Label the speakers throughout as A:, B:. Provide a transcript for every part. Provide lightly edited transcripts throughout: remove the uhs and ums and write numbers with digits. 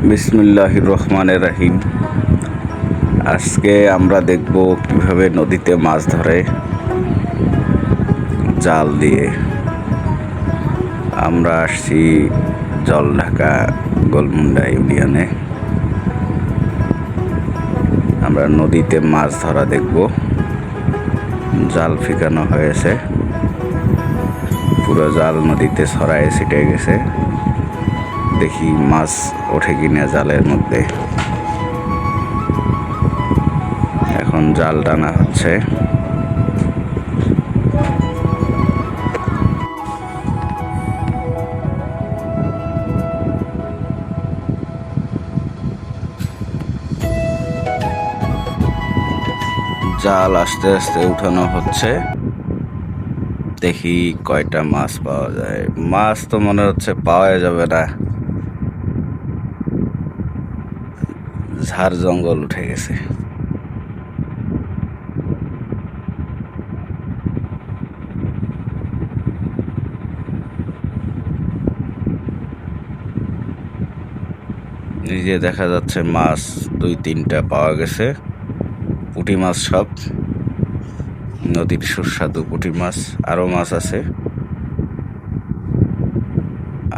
A: বিসমিল্লাহির রহমানির রহিম। আজকে আমরা দেখব কিভাবে নদীতে মাছ ধরে জাল দিয়ে। আমরা আসছি জলঢাকা গোলমুন্ডা ইউনিয়নে। আমরা নদীতে মাছ ধরা দেখব। জাল ফিকানো হয়েছে, পুরো জাল নদীতে ছড়ায় ছিটে গেছে। দেখি মাছ ওঠে কিনা জালের মধ্যে। এখন জাল টানা হচ্ছে। জাল আস্তে আস্তে উঠানো হচ্ছে। দেখি কয়টা মাছ পাওয়া যায়। মাছ তো মনে হচ্ছে পাওয়া যাবে না, ঝাড় জঙ্গল উঠে গেছে। নিজে দেখা যাচ্ছে মাছ 2-3টা পাওয়া গেছে। পুঁটি মাছ সব, নদীর সুস্বাদু পুঁটি মাছ। আরো মাছ আছে,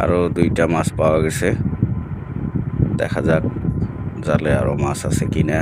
A: আরো 2টা মাছ পাওয়া গেছে। দেখা যাক জালে আরো মাছ আছে কিনা।